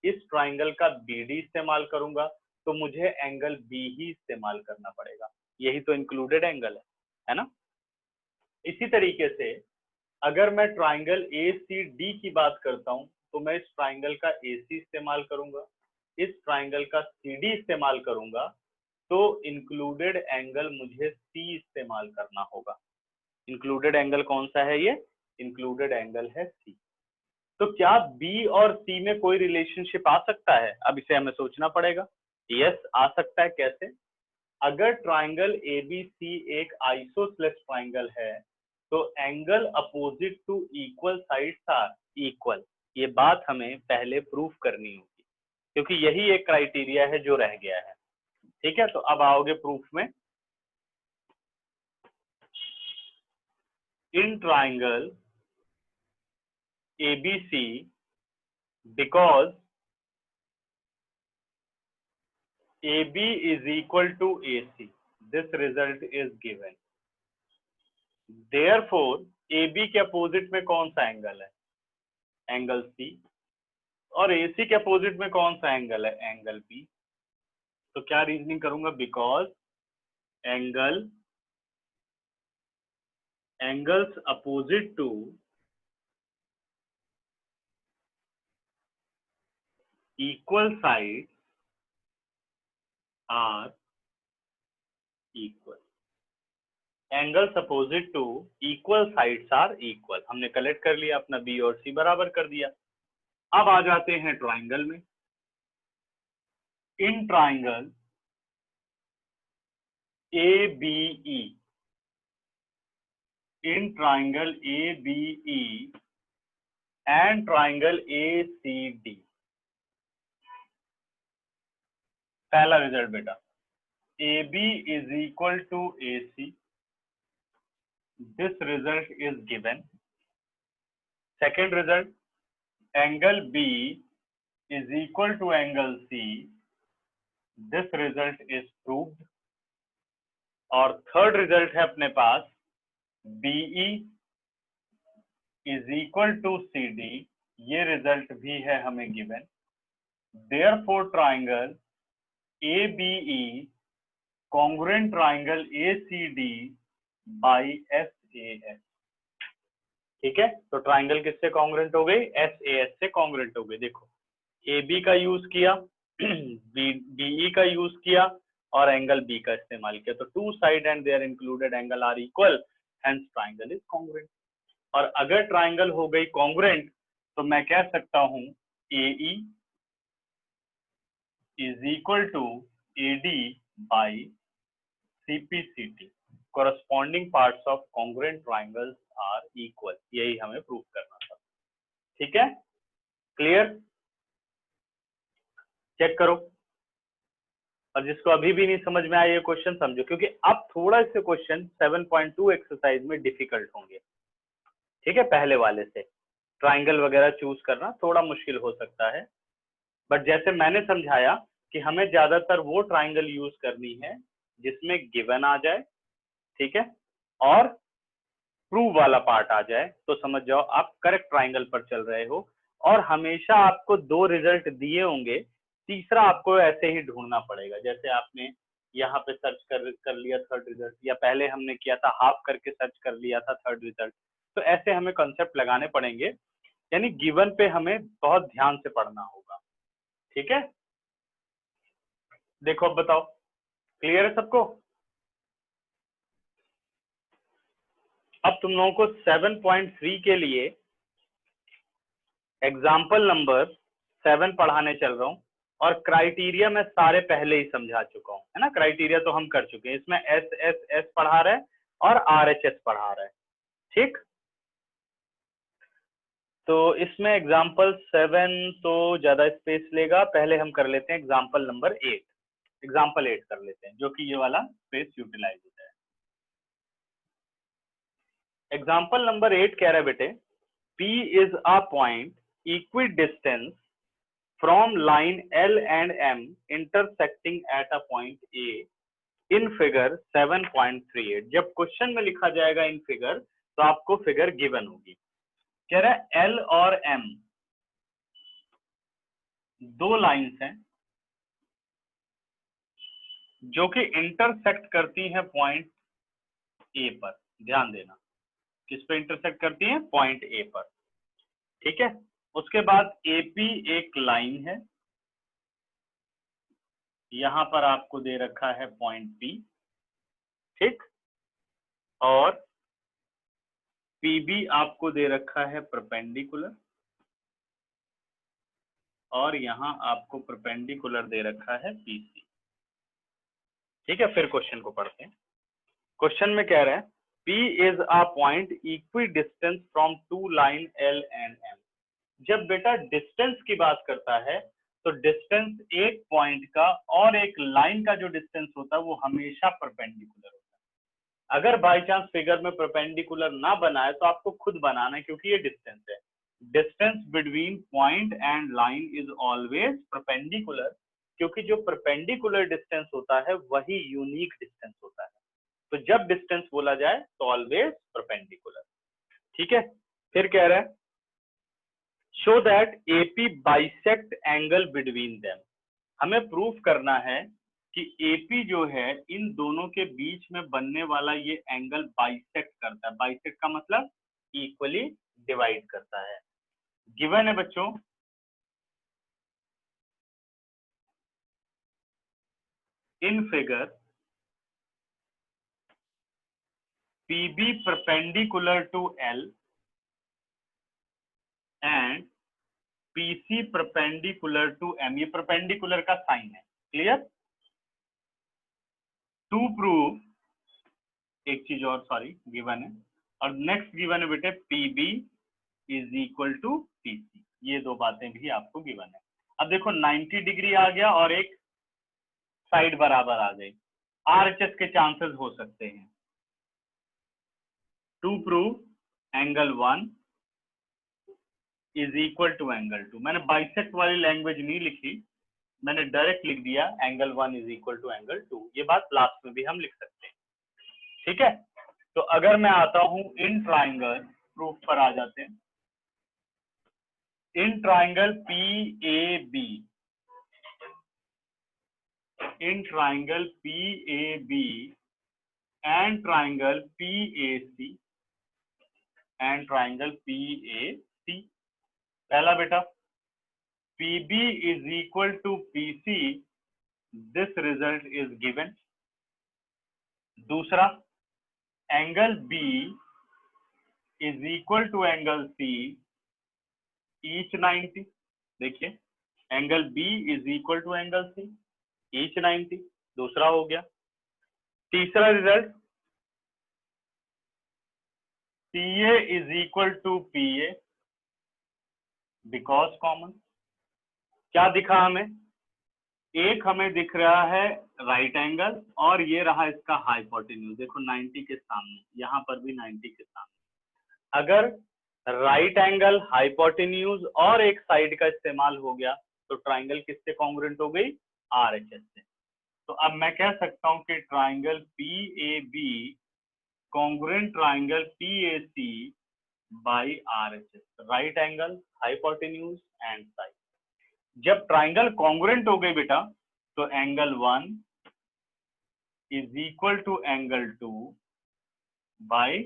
इस ट्राइंगल का बी डी इस्तेमाल करूंगा, तो मुझे एंगल बी ही इस्तेमाल करना पड़ेगा। यही तो इंक्लूडेड एंगल है ना। इसी तरीके से अगर मैं ट्राइंगल ए सी डी की बात करता हूं, तो मैं इस ट्राइंगल का ए सी इस्तेमाल करूंगा, इस ट्राइंगल का सी डी इस्तेमाल करूंगा, तो इंक्लूडेड एंगल मुझे सी इस्तेमाल करना होगा। इंक्लूडेड एंगल कौन सा है? ये इंक्लूडेड एंगल है सी। तो क्या बी और सी में कोई रिलेशनशिप आ सकता है? अब इसे हमें सोचना पड़ेगा। यस, आ सकता है। कैसे? अगर ट्राइंगल ए बी सी एक आइसोसेलेस ट्राइंगल है, तो angle opposite to equal sides are equal. ये बात हमें पहले प्रूफ करनी होगी, क्योंकि यही एक क्राइटेरिया है जो रह गया है। ठीक है, तो अब आओगे प्रूफ में। In triangle ABC, because AB is equal to AC, this result is given. Therefore, AB के अपोजिट में कौन सा एंगल है? Angle C। और AC के अपोजिट में कौन सा एंगल है? Angle B। तो क्या रीजनिंग करूंगा? Because angles opposite to equal sides are equal. Angles opposite to equal sides are equal. हमने कलेक्ट कर लिया, अपना बी और सी बराबर कर दिया। अब आ जाते हैं ट्राइंगल में। In triangle A B E, in triangle A B E and triangle A C D, पहला रिजल्ट बेटा, A B is equal to A C, this result is given. Second result, angle B is equal to angle C, this result is proved। और third result है अपने पास, BE is equal to CD, ये result भी है हमें given. Therefore triangle ABE congruent triangle ACD by SAS। ठीक है, तो ट्राइंगल किससे कॉन्ग्रुएंट हो गई? SAS से कॉन्ग्रुएंट हो गई। देखो, AB का यूज किया, BE का यूज किया और एंगल B का इस्तेमाल किया, तो two side and their included angle are equal, hence triangle is congruent. और अगर ट्राइंगल हो गई कॉन्ग्रुएंट, तो मैं कह सकता हूं AE is equal to AD by CPCT, corresponding parts of congruent triangles are equal। यही हमें प्रूफ करना था। ठीक है, क्लियर? चेक करो, और जिसको अभी भी नहीं समझ में आया ये क्वेश्चन समझो, क्योंकि अब थोड़ा से क्वेश्चन 7.2 एक्सरसाइज में डिफिकल्ट होंगे। ठीक है, पहले वाले से ट्राइंगल वगैरह चूज करना थोड़ा मुश्किल हो सकता है, बट जैसे मैंने समझाया कि हमें ज्यादातर वो ट्राइंगल यूज करनी है जिसमें गिवन आ जाए, ठीक है, और प्रूव वाला पार्ट आ जाए, तो समझ जाओ आप करेक्ट ट्राइंगल पर चल रहे हो। और हमेशा आपको दो रिजल्ट दिए होंगे, तीसरा आपको ऐसे ही ढूंढना पड़ेगा। जैसे आपने यहाँ पे सर्च कर लिया थर्ड रिजल्ट, या पहले हमने किया था हाफ करके सर्च कर लिया था थर्ड रिजल्ट, तो ऐसे हमें कंसेप्ट लगाने पड़ेंगे। यानी गिवन पे हमें बहुत ध्यान से पढ़ना होगा। ठीक है, देखो अब बताओ, क्लियर है सबको? अब तुम लोगों को 7.3 के लिए एग्जाम्पल नंबर 7 पढ़ाने चल रहा हूँ, और क्राइटेरिया मैं सारे पहले ही समझा चुका हूँ, है ना। क्राइटेरिया तो हम कर चुके हैं। इसमें एस एस एस पढ़ा रहे, और RHS पढ़ा रहा है। ठीक, तो इसमें एग्जाम्पल 7 तो ज्यादा स्पेस लेगा, पहले हम कर लेते हैं एग्जाम्पल नंबर 8। एग्जाम्पल 8 कर लेते हैं जो कि ये वाला स्पेस यूटिलाइज होता है। एग्जाम्पल नंबर 8 कह रहा है बेटे, P is a point equidistant from line L and M intersecting at a point A in figure 7.38। जब क्वेश्चन में लिखा जाएगा इन फिगर तो आपको फिगर गिवन होगी। कह रहा है L और M दो लाइंस हैं जो कि इंटरसेक्ट करती हैं पॉइंट ए पर। ध्यान देना, किस पे इंटरसेक्ट करती हैं? पॉइंट ए पर। ठीक है, उसके बाद AP एक लाइन है, यहां पर आपको दे रखा है पॉइंट P। ठीक, और PB आपको दे रखा है परपेंडिकुलर, और यहां आपको परपेंडिकुलर दे रखा है PC। ठीक है, फिर क्वेश्चन को पढ़ते हैं। क्वेश्चन में कह रहे हैं P is a point equidistant from two line L and M। जब बेटा डिस्टेंस की बात करता है तो डिस्टेंस एक पॉइंट का और एक लाइन का जो डिस्टेंस होता है वो हमेशा परपेंडिकुलर होता है। अगर बाय चांस फिगर में परपेंडिकुलर ना बनाए तो आपको खुद बनाना है, क्योंकि ये डिस्टेंस है। Distance between point and line is always perpendicular, क्योंकि जो परपेंडिकुलर डिस्टेंस होता है वही यूनिक डिस्टेंस होता है। तो जब डिस्टेंस बोला जाए तो ऑलवेज परपेंडिकुलर। ठीक है, फिर कह रहा है show that AP bisect angle between them. हमें प्रूफ करना है कि AP जो है इन दोनों के बीच में बनने वाला ये एंगल बाइसेक्ट करता है। बाइसेक्ट का मतलब इक्वली डिवाइड करता है। गिवन है बच्चों, in figure PB perpendicular to L and PC perpendicular to M। ये परपेंडिकुलर का साइन है। क्लियर? टू प्रूव, एक चीज और सॉरी गिवन है, और नेक्स्ट गिवन है बेटे PB is equal to PC। ये दो बातें भी आपको गिवन है। अब देखो 90 डिग्री आ गया और एक साइड बराबर आ गई, RHS के चांसेस हो सकते हैं। To prove angle 1 is equal to angle 2। मैंने बाइसेक्ट वाली लैंग्वेज नहीं लिखी, मैंने डायरेक्ट लिख दिया angle 1 is equal to angle 2। ये बात लास्ट में भी हम लिख सकते हैं। ठीक है, तो अगर मैं आता हूं इन ट्राइंगल, प्रूफ पर आ जाते हैं। In triangle PAB, in triangle PAB and triangle PAC and triangle PAC। पहला बेटा PB is equal to PC, this result is given। दूसरा angle B is equal to angle C, each 90। देखिए angle B is equal to angle C, each 90। दूसरा हो गया। तीसरा result PA is equal to PA because common. क्या दिखा हमें? एक हमें दिख रहा है राइट एंगल और ये रहा इसका हाइपोटेन्यूज। देखो 90 के सामने, यहाँ पर भी 90 के सामने। अगर राइट एंगल, हाइपोटेन्यूज और एक साइड का इस्तेमाल हो गया तो ट्राइंगल किससे कॉन्ग्रुएंट हो गई? RHS से। तो अब मैं कह सकता हूं कि triangle PAB congruent triangle PAC by RHS, right angle, hypotenuse and side. जब ट्राइंगल कॉन्ग्रुएंट हो गई बेटा तो angle 1 is equal to angle 2 by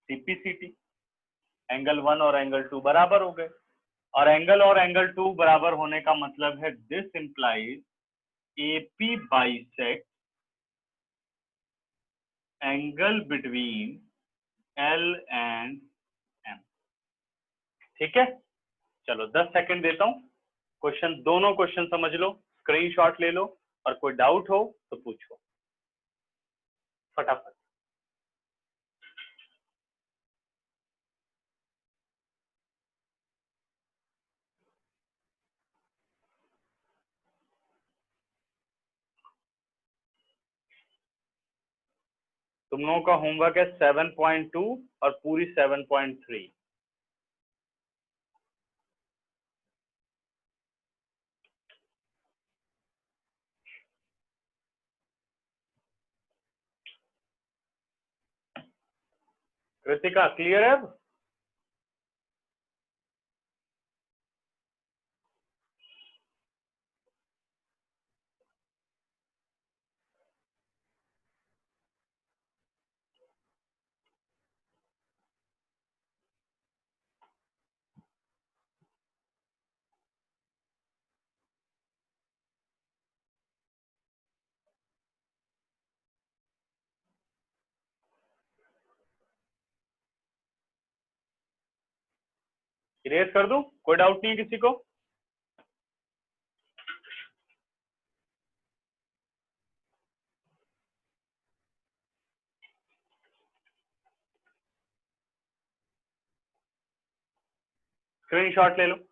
CPCT। Angle 1 और एंगल 2 बराबर हो गए, और एंगल और एंगल 2 बराबर होने का मतलब है this implies AP bisect angle between L and M। ठीक है, चलो 10 सेकंड देता हूं, क्वेश्चन, दोनों क्वेश्चन समझ लो, स्क्रीनशॉट ले लो, और कोई डाउट हो तो पूछो फटाफट। तुम लोगों का होमवर्क है 7.2 और पूरी 7.3। कृतिका क्लियर है अब? इरेज कर दूं? कोई डाउट नहीं है किसी को? स्क्रीनशॉट ले लो।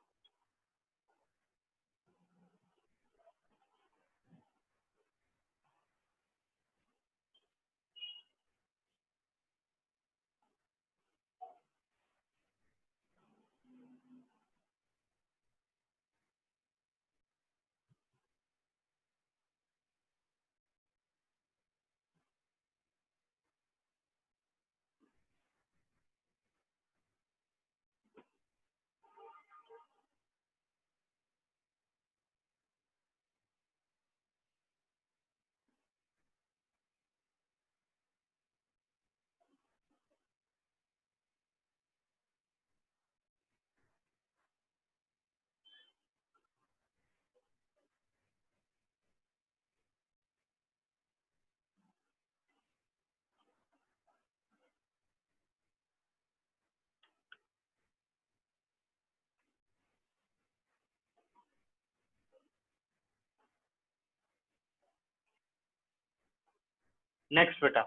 नेक्स्ट बेटा,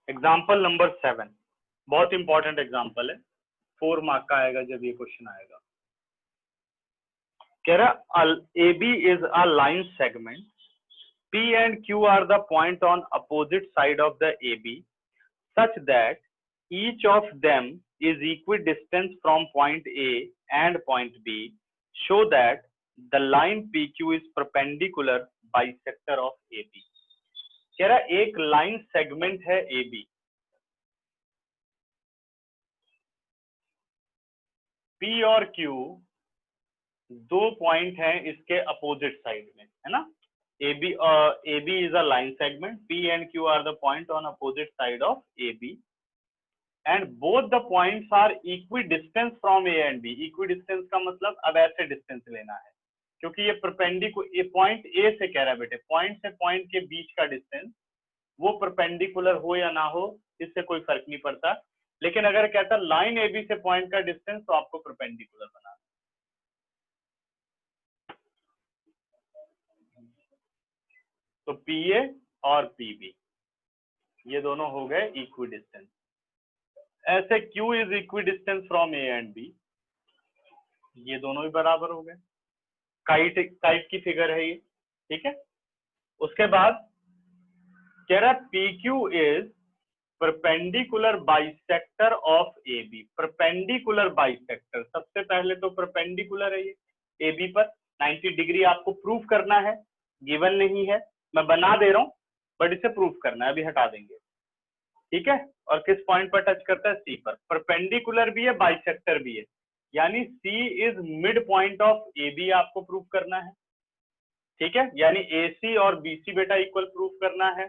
एग्जाम्पल नंबर 7, बहुत इंपॉर्टेंट एग्जाम्पल है, 4 मार्क का आएगा जब ये क्वेश्चन आएगा। कह रहा A B is a line segment, P and Q are the point on opposite side of the AB such that each of them is equidistant from point A and point B, show that the line PQ is perpendicular bisector of AB। कह रहा एक line segment है AB, P और Q दो point हैं इसके opposite side में, है ना। AB is a line segment, P and Q are the point on opposite side of AB and both the points are equidistant from A and B। equidistance का मतलब अब ऐसे डिस्टेंस लेना है, क्योंकि ये परपेंडिकुलर, ये पॉइंट A से कह रहा है बेटे, पॉइंट से पॉइंट के बीच का डिस्टेंस वो परपेंडिकुलर हो या ना हो इससे कोई फर्क नहीं पड़ता, लेकिन अगर कहता लाइन AB से पॉइंट का डिस्टेंस तो आपको परपेंडिकुलर बनाना। तो PA और PB ये दोनों हो गए इक्विडिस्टेंस। ऐसे Q is equidistance from A and B, ये दोनों भी बराबर हो गए। काइट टाइप की फिगर है ये, ठीक है। उसके बाद कह रहा PQ is perpendicular bisector of AB। Perpendicular bisector, सबसे पहले तो परपेंडिकुलर है ये AB पर 90 डिग्री, आपको प्रूफ करना है, गिवन नहीं है, मैं बना दे रहा हूं, बट इसे प्रूफ करना है, अभी हटा देंगे, ठीक है। और किस पॉइंट पर टच करता है? C पर। परपेंडिकुलर भी है, बाइसेक्टर भी है, यानी C is mid point of AB आपको प्रूफ करना है, ठीक है। यानी AC और BC बेटा इक्वल प्रूफ करना है।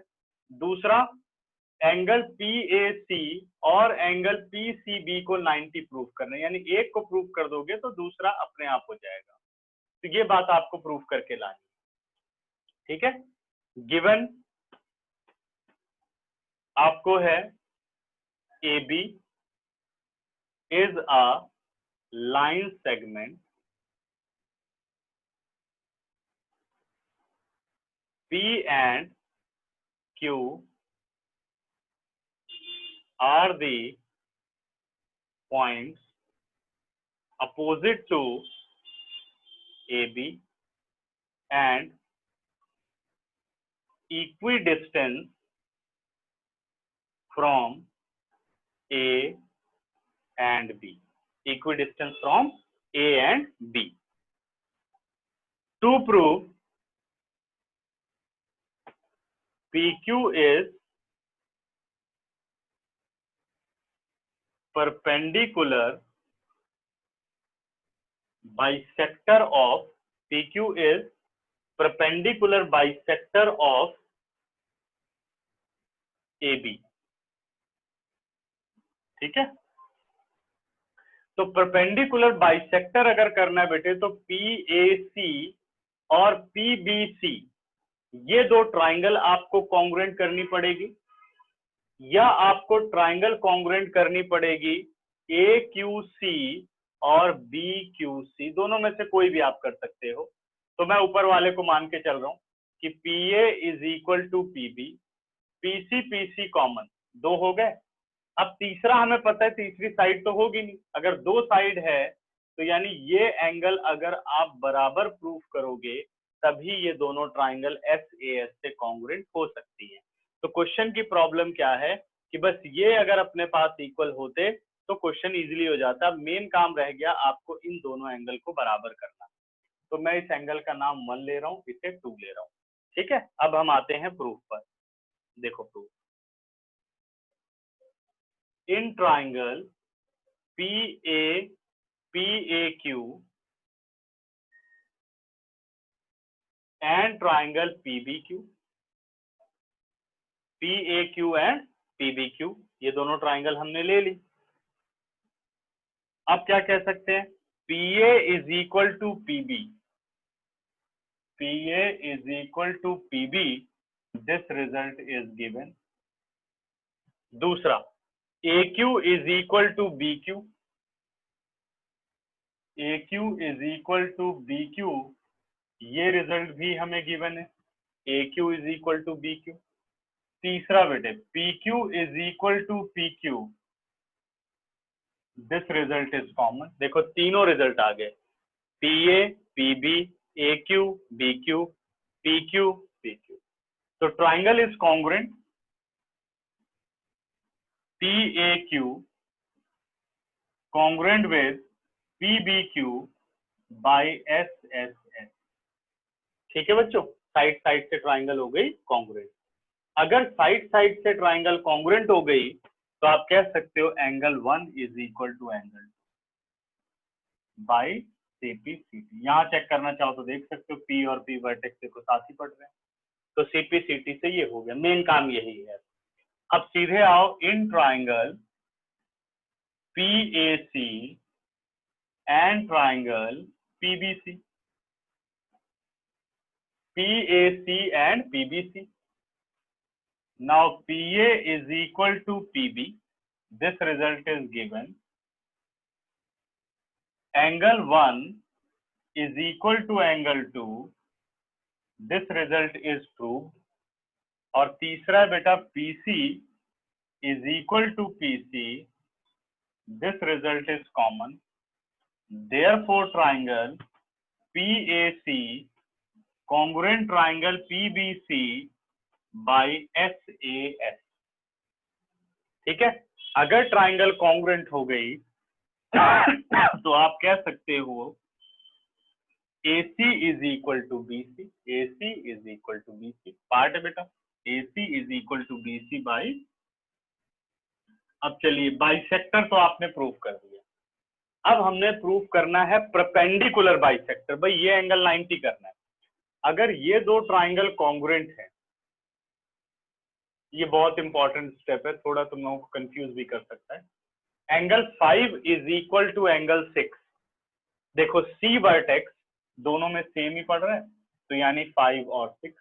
दूसरा एंगल PAC और एंगल PCB को 90 प्रूफ करना है, यानी एक को प्रूफ कर दोगे तो दूसरा अपने आप हो जाएगा। तो ये बात आपको प्रूफ करके लानी, ठीक है। गिवन आपको है AB is a line segment, P and Q are the points opposite to AB and equidistant from A and B. Equidistance from A and B. To prove PQ is perpendicular bisector of PQ is perpendicular bisector of AB. ठीक है, तो perpendicular bisector अगर करना है बेटे तो PAC और PBC ये दो ट्राइंगल आपको कॉन्ग्रुएंट करनी पड़ेगी, या आपको ट्राइंगल कॉन्ग्रुएंट करनी पड़ेगी AQC और BQC, दोनों में से कोई भी आप कर सकते हो। तो मैं ऊपर वाले को मान के चल रहा हूं कि PA is equal to PB, PC PC common, दो हो गए। अब तीसरा हमें पता है तीसरी साइड तो होगी नहीं, अगर दो साइड है तो यानी ये एंगल अगर आप बराबर प्रूफ करोगे तभी ये दोनों ट्राइंगल SAS से कॉन्ग्रुएंट हो सकती है। तो क्वेश्चन की प्रॉब्लम क्या है कि बस ये अगर अपने पास इक्वल होते तो क्वेश्चन इजीली हो जाता। मेन काम रह गया आपको इन दोनों एंगल को बराबर करना। तो मैं इस एंगल का नाम 1 ले रहा हूं, इसे 2 ले रहा हूं। ठीक है, अब हम आते हैं प्रूफ पर। देखो proof, in triangle PAQ and triangle PBQ, PAQ and PBQ ये दोनों ट्राइंगल हमने ले ली। अब क्या कह सकते हैं, PA is equal to PB, PA is equal to PB, this result is given. दूसरा, AQ is equal to BQ, AQ is equal to BQ, ये रिजल्ट भी हमें गिवन है, AQ is equal to BQ। तीसरा बेटे, PQ is equal to PQ, this result is common. देखो तीनों result आ गए, PA PB AQ BQ PQ PQ। तो triangle is congruent, PAQ congruent with PBQ by SSS। ठीक है बच्चों, साइड साइड से ट्राइंगल हो गई कॉन्ग्रुएंट। अगर साइड साइड से ट्राइंगल कॉन्ग्रुएंट हो गई तो आप कह सकते हो angle 1 is equal to angle 2 by CPCT। यहाँ चेक करना चाहो तो देख सकते हो, P और P वर्टेक्स को साथ ही पढ़ रहे हैं, तो CPCT से ये हो गया। मेन काम यही है। अब सीधे आओ, in triangle PAC and triangle PBC, PAC and PBC। Now PA is equal to PB, this result is given। Angle 1 is equal to angle 2, this result is proved। और तीसरा बेटा PC is equal to PC, this result is common। Therefore triangle PAC congruent triangle PBC by SAS। ठीक है, अगर triangle congruent हो गई तो आप कह सकते हो AC is equal to BC, AC is equal to BC। Part है बेटा, AC is equal to BC by. अब चलिए, बाइसेक्टर तो आपने प्रूफ कर दिया, अब हमने प्रूफ करना है परपेंडिकुलर बाइसेक्टर। भाई ये एंगल 90 करना है। अगर ये दो ट्राइंगल कॉन्ग्रुएंट है, ये बहुत इंपॉर्टेंट स्टेप है, थोड़ा तुम लोगों को कंफ्यूज भी कर सकता है। Angle 5 is equal to angle 6। देखो C वर्टेक्स दोनों में सेम ही पड़ रहा है, तो यानी 5 और 6।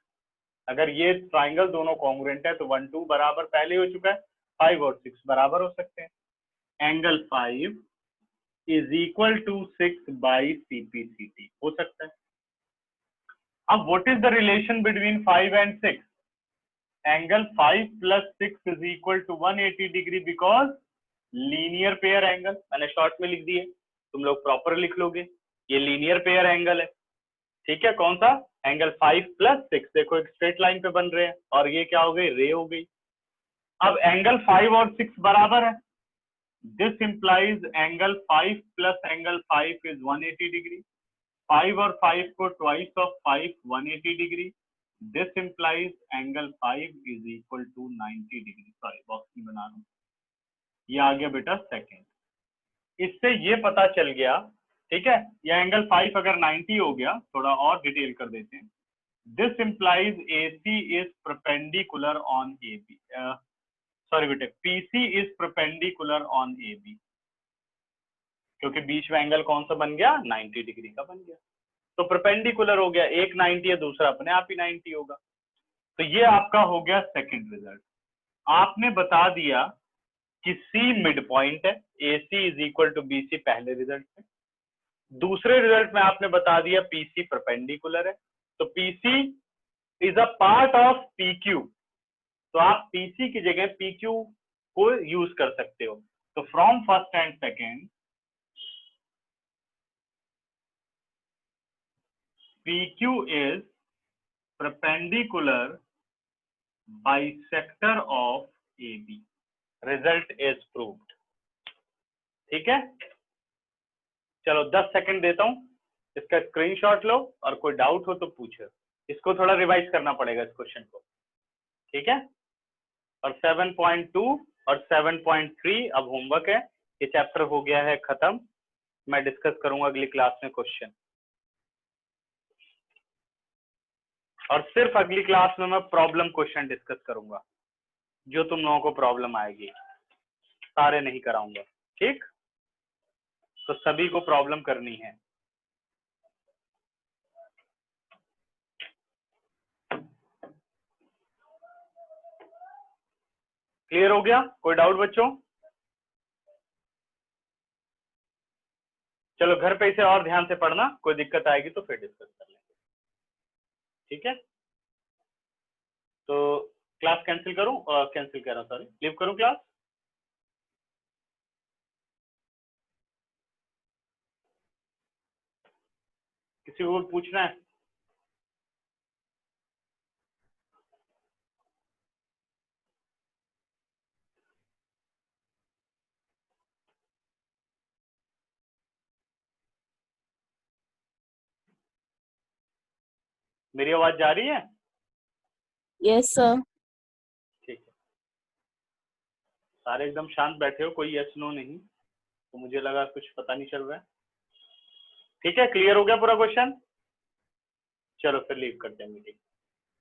अगर ये ट्राइंगल दोनों कॉन्ग्रुएंट है तो 1 2 बराबर पहले हो चुका है, 5 और 6 बराबर हो सकते हैं। Angle 5 is equal to 6 by CPCT हो सकता है। अब what is the relation between 5 and 6? Angle 5 plus 6 is equal to 180 degree because linear pair angle. मैंने शॉर्ट में लिख दिए, तुम लोग प्रॉपर लिख लोगे, ये लीनियर पेयर एंगल है। ठीक है, कौन सा? Angle 5 plus 6। देखो एक स्ट्रेट लाइन पे बन रहे हैं, और ये क्या हो गई? रे हो गई। अब एंगल 5 और 6 बराबर है, this implies angle 5 plus angle 5 is 180 degree, 5 और 5 को twice of 5 180 degree, this implies angle 5 is equal to 90 degree. Sorry box नहीं बना रहा हूं, ये आ गया बेटा सेकंड। इससे ये पता चल गया, ठीक है, ये एंगल 5 अगर 90 हो गया, थोड़ा और डिटेल कर देते हैं, this implies AC is perpendicular on AB, sorry बेटे PC is perpendicular on AB, क्योंकि बीच में एंगल कौन सा बन गया, 90 डिग्री का बन गया, तो परपेंडिकुलर हो गया, एक 90 है दूसरा अपने आप ही 90 होगा। तो ये आपका हो गया सेकंड रिजल्ट। आपने बता दिया कि C मिड पॉइंट है, AC is equal to BC पहले रिजल्ट में। दूसरे रिजल्ट में आपने बता दिया PC परपेंडिकुलर है, तो PC is a part of PQ, तो आप PC की जगह PQ को यूज कर सकते हो। तो from first and second PQ is perpendicular bisector of AB. Result is proved. ठीक है, चलो 10 सेकंड देता हूं, इसका स्क्रीनशॉट लो और कोई डाउट हो तो पूछो। इसको थोड़ा रिवाइज करना पड़ेगा इस क्वेश्चन को, ठीक है। और 7.2 और 7.3 अब होमवर्क है, ये चैप्टर हो गया है खत्म। मैं डिस्कस करूंगा अगली क्लास में क्वेश्चन, और सिर्फ अगली क्लास में मैं प्रॉब्लम क्वेश्चन डिस्कस करूंगा, जो तुम लोगों को प्रॉब्लम आएगी, सारे नहीं कराऊंगा, ठीक। तो सभी को प्रॉब्लम करनी है। क्लियर हो गया, कोई डाउट बच्चों? चलो घर पे इसे और ध्यान से पढ़ना, कोई दिक्कत आएगी तो फिर डिस्कस कर लेंगे, ठीक है। तो क्लास कैंसिल करूं, कैंसिल कह रहा हूं, सॉरी, लीव करूं क्लास? किसी को पूछना है? मेरी आवाज जा रही है? Yes sir. ठीक है, सारे एकदम शांत बैठे हो, कोई यस नो नहीं, तो मुझे लगा कुछ पता नहीं चल रहा है। ठीक है, क्लियर हो गया पूरा क्वेश्चन? चलो फिर लीव करते हैं मीटिंग।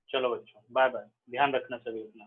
चलो बच्चों, बाय बाय, ध्यान रखना सभी अपना।